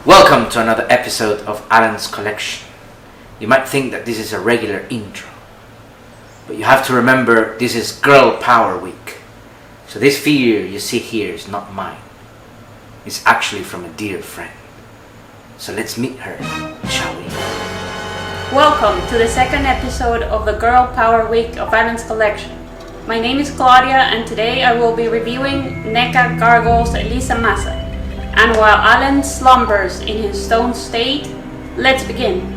Welcome to another episode of Alan's Collection. You might think that this is a regular intro, but you have to remember this is Girl Power Week. So this figure you see here is not mine. It's actually from a dear friend. So let's meet her, shall we? Welcome to the second episode of the Girl Power Week of Alan's Collection. My name is Claudia and today I will be reviewing NECA Gargoyles Elisa Maza. And while Alan slumbers in his stone state, let's begin.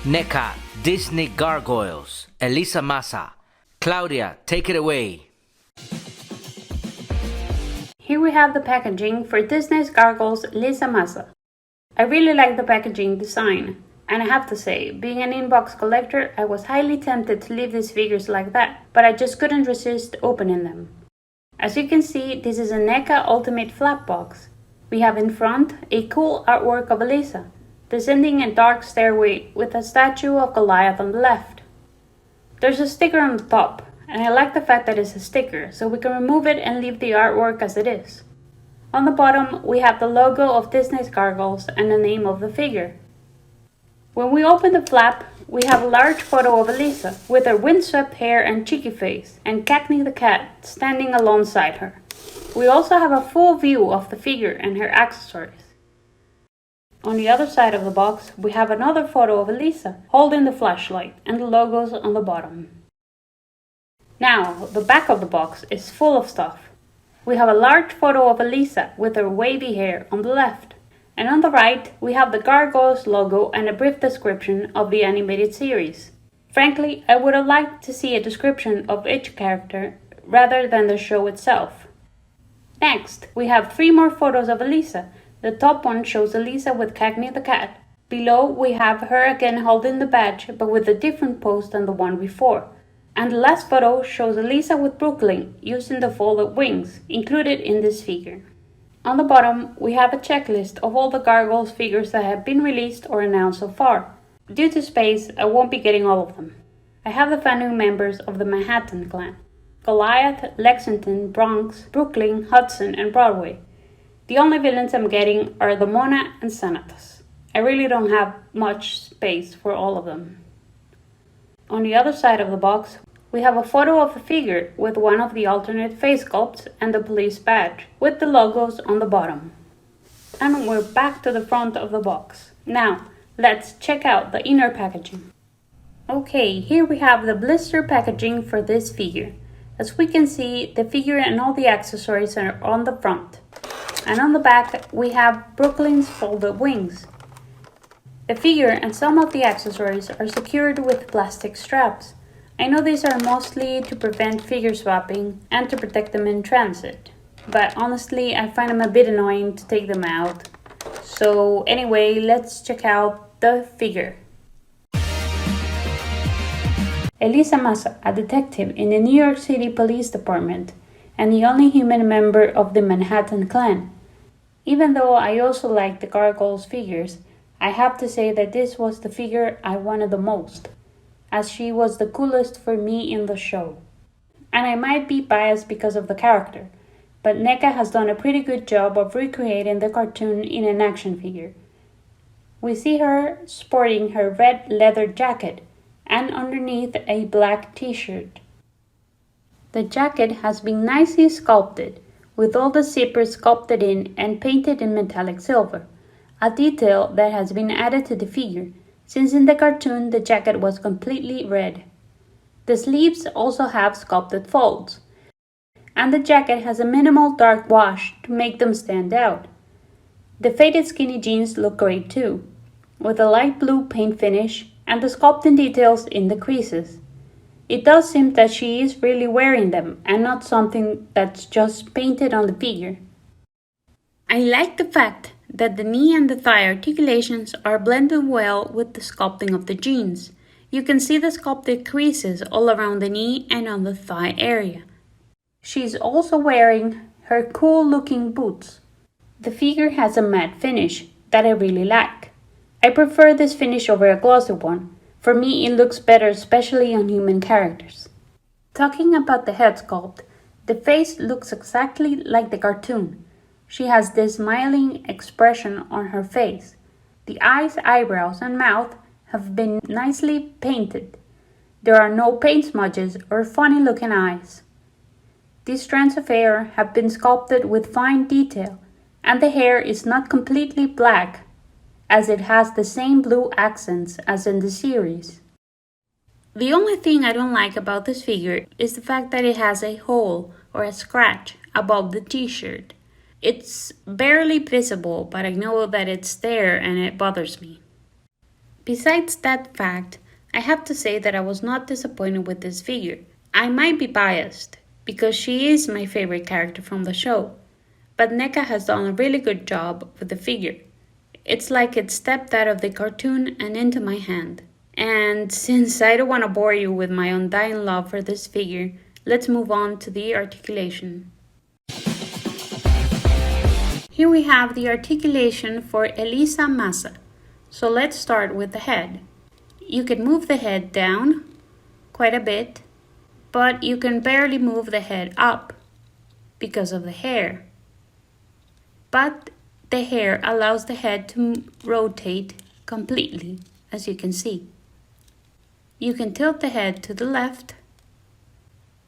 NECA Disney Gargoyles, Elisa Maza. Claudia, take it away. Here we have the packaging for Disney's Gargoyles Elisa Maza. I really like the packaging design, and I have to say, being an inbox collector, I was highly tempted to leave these figures like that, but I just couldn't resist opening them. As you can see, this is a NECA Ultimate Flap Box. We have in front a cool artwork of Elisa, descending a dark stairway with a statue of Goliath on the left. There's a sticker on the top, and I like the fact that it's a sticker, so we can remove it and leave the artwork as it is. On the bottom, we have the logo of Disney's Gargoyles and the name of the figure. When we open the flap, we have a large photo of Elisa, with her windswept hair and cheeky face, and Cagney the cat standing alongside her. We also have a full view of the figure and her accessories. On the other side of the box, we have another photo of Elisa holding the flashlight and the logos on the bottom. Now, the back of the box is full of stuff. We have a large photo of Elisa with her wavy hair on the left, and on the right, we have the Gargoyles logo and a brief description of the animated series. Frankly, I would have liked to see a description of each character rather than the show itself. Next, we have 3 more photos of Elisa. The top one shows Elisa with Cagney the cat. Below we have her again holding the badge, but with a different pose than the one before. And the last photo shows Elisa with Brooklyn using the folded wings included in this figure. On the bottom we have a checklist of all the Gargoyles figures that have been released or announced so far. Due to space, I won't be getting all of them. I have the founding members of the Manhattan clan: Goliath, Lexington, Bronx, Brooklyn, Hudson, and Broadway. The only villains I'm getting are the Mona and Xanatos. I really don't have much space for all of them. On the other side of the box, we have a photo of the figure with one of the alternate face sculpts and the police badge, with the logos on the bottom. And we're back to the front of the box. Now, let's check out the inner packaging. Okay, here we have the blister packaging for this figure. As we can see, the figure and all the accessories are on the front. And on the back, we have Brooklyn's folded wings. The figure and some of the accessories are secured with plastic straps. I know these are mostly to prevent figure swapping and to protect them in transit, but honestly, I find them a bit annoying to take them out. So anyway, let's check out the figure. Elisa Maza, a detective in the New York City Police Department, and the only human member of the Manhattan clan. Even though I also like the Gargoyles figures, I have to say that this was the figure I wanted the most, as she was the coolest for me in the show. And I might be biased because of the character, but NECA has done a pretty good job of recreating the cartoon in an action figure. We see her sporting her red leather jacket and underneath a black t-shirt. The jacket has been nicely sculpted, with all the zippers sculpted in and painted in metallic silver, a detail that has been added to the figure, since in the cartoon the jacket was completely red. The sleeves also have sculpted folds, and the jacket has a minimal dark wash to make them stand out. The faded skinny jeans look great too, with a light blue paint finish and the sculpting details in the creases. It does seem that she is really wearing them and not something that's just painted on the figure. I like the fact that the knee and the thigh articulations are blended well with the sculpting of the jeans. You can see the sculpted creases all around the knee and on the thigh area. She's also wearing her cool looking boots. The figure has a matte finish that I really like. I prefer this finish over a glossy one. For me, it looks better, especially on human characters. Talking about the head sculpt, the face looks exactly like the cartoon. She has this smiling expression on her face. The eyes, eyebrows, and mouth have been nicely painted. There are no paint smudges or funny looking eyes. These strands of hair have been sculpted with fine detail, and the hair is not completely black, as it has the same blue accents as in the series. The only thing I don't like about this figure is the fact that it has a hole or a scratch above the t-shirt. It's barely visible, but I know that it's there and it bothers me. Besides that fact, I have to say that I was not disappointed with this figure. I might be biased, because she is my favorite character from the show, but NECA has done a really good job with the figure. It's like it stepped out of the cartoon and into my hand. And since I don't want to bore you with my undying love for this figure, let's move on to the articulation. Here we have the articulation for Elisa Maza. So let's start with the head. You can move the head down quite a bit, but you can barely move the head up because of the hair. But the hair allows the head to rotate completely, as you can see. You can tilt the head to the left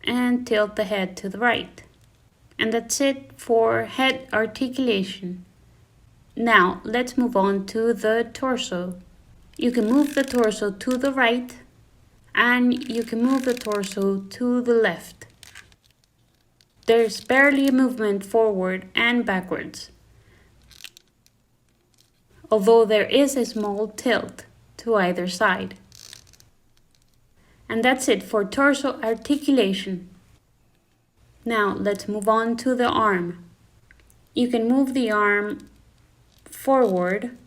and tilt the head to the right. And that's it for head articulation. Now, let's move on to the torso. You can move the torso to the right and you can move the torso to the left. There's barely a movement forward and backwards, although there is a small tilt to either side. And that's it for torso articulation. Now let's move on to the arm. You can move the arm forward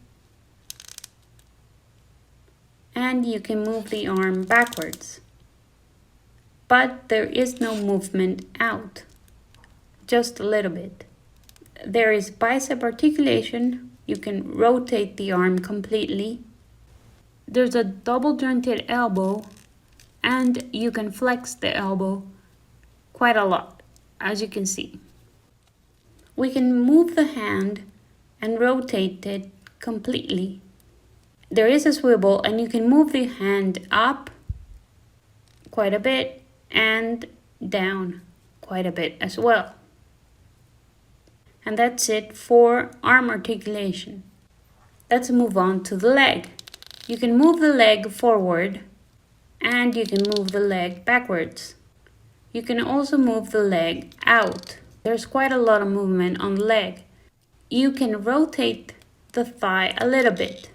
and you can move the arm backwards. But there is no movement out, just a little bit. There is bicep articulation. You can rotate the arm completely. There's a double jointed elbow and you can flex the elbow quite a lot, as you can see. We can move the hand and rotate it completely. There is a swivel and you can move the hand up quite a bit and down quite a bit as well. And that's it for arm articulation. Let's move on to the leg. You can move the leg forward and you can move the leg backwards. You can also move the leg out. There's quite a lot of movement on the leg. You can rotate the thigh a little bit.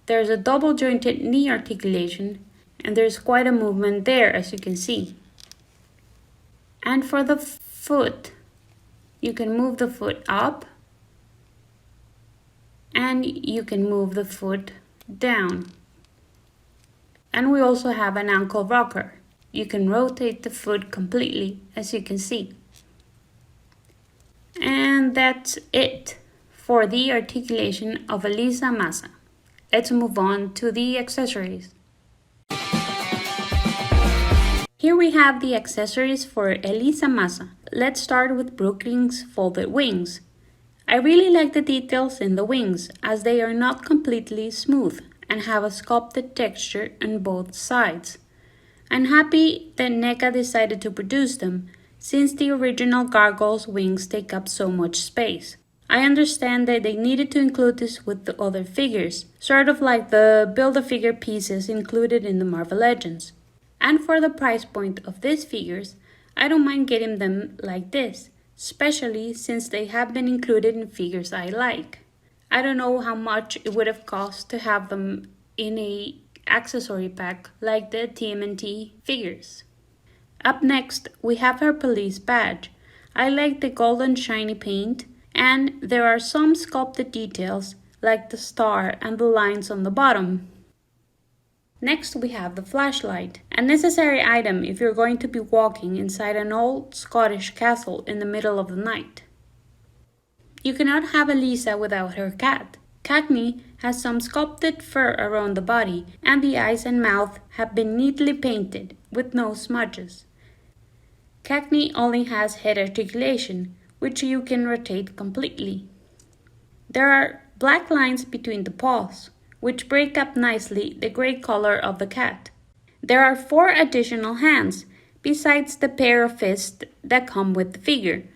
There's a double jointed knee articulation and there's quite a movement there, as you can see. And for the foot, you can move the foot up and you can move the foot down. And we also have an ankle rocker. You can rotate the foot completely, as you can see. And that's it for the articulation of Elisa Maza. Let's move on to the accessories. Here we have the accessories for Elisa Maza. Let's start with Brooklyn's folded wings. I really like the details in the wings, as they are not completely smooth and have a sculpted texture on both sides. I'm happy that NECA decided to produce them, since the original Gargoyles wings take up so much space. I understand that they needed to include this with the other figures, sort of like the Build-A-Figure pieces included in the Marvel Legends. And for the price point of these figures, I don't mind getting them like this, especially since they have been included in figures I like. I don't know how much it would have cost to have them in a accessory pack like the TMNT figures. Up next, we have her police badge. I like the golden shiny paint, and there are some sculpted details like the star and the lines on the bottom. Next, we have the flashlight, a necessary item if you're going to be walking inside an old Scottish castle in the middle of the night. You cannot have Elisa without her cat. Cagney has some sculpted fur around the body, and the eyes and mouth have been neatly painted, with no smudges. Cagney only has head articulation, which you can rotate completely. There are black lines between the paws, which break up nicely the gray color of the cat. There are 4 additional hands, besides the pair of fists that come with the figure.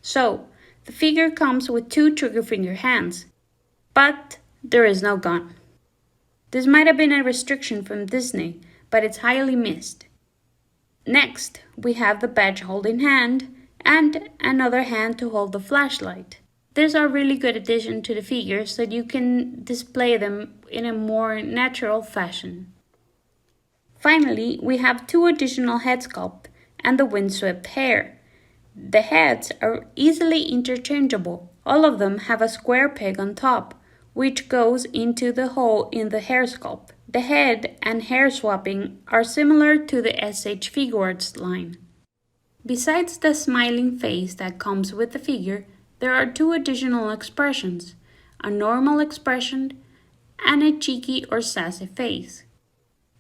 So, the figure comes with 2 trigger finger hands, but there is no gun. This might have been a restriction from Disney, but it's highly missed. Next, we have the badge holding hand and another hand to hold the flashlight. These are really good addition to the figures so that you can display them in a more natural fashion. Finally, we have 2 additional head sculpt and the windswept hair. The heads are easily interchangeable. All of them have a square peg on top, which goes into the hole in the hair sculpt. The head and hair swapping are similar to the SH Figuarts line. Besides the smiling face that comes with the figure, there are 2 additional expressions, a normal expression and a cheeky or sassy face.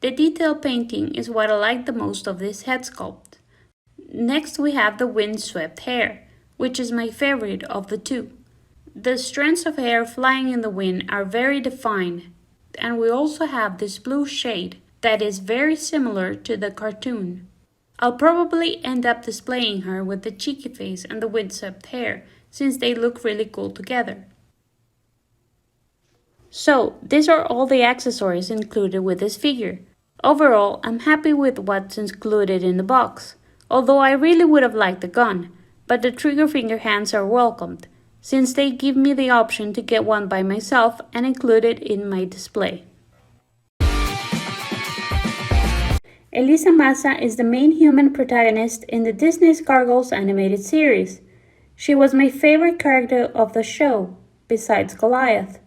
The detail painting is what I like the most of this head sculpt. Next we have the windswept hair, which is my favorite of the 2. The strands of hair flying in the wind are very defined, and we also have this blue shade that is very similar to the cartoon. I'll probably end up displaying her with the cheeky face and the windswept hair, since they look really cool together. So, these are all the accessories included with this figure. Overall, I'm happy with what's included in the box, although I really would have liked the gun, but the trigger finger hands are welcomed, since they give me the option to get one by myself and include it in my display. Elisa Maza is the main human protagonist in the Disney's Gargoyles animated series. She was my favorite character of the show, besides Goliath.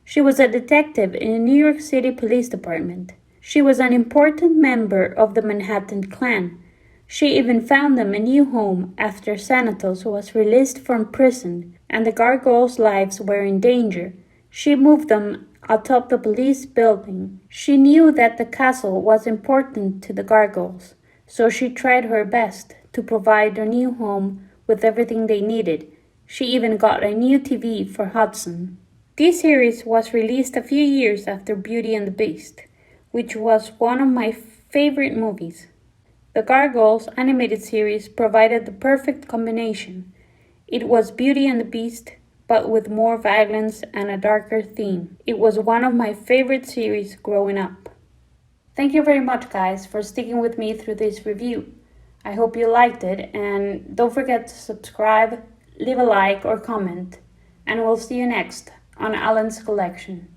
She was a detective in the New York City Police Department. She was an important member of the Manhattan Clan. She even found them a new home after Xanatos was released from prison and the gargoyles' lives were in danger. She moved them atop the police building. She knew that the castle was important to the gargoyles, so she tried her best to provide their new home with everything they needed. She even got a new TV for Hudson. This series was released a few years after Beauty and the Beast, which was one of my favorite movies. The Gargoyles animated series provided the perfect combination. It was Beauty and the Beast, but with more violence and a darker theme. It was one of my favorite series growing up. Thank you very much, guys, for sticking with me through this review. I hope you liked it, and don't forget to subscribe, leave a like or comment, and we'll see you next on Alan's Collection.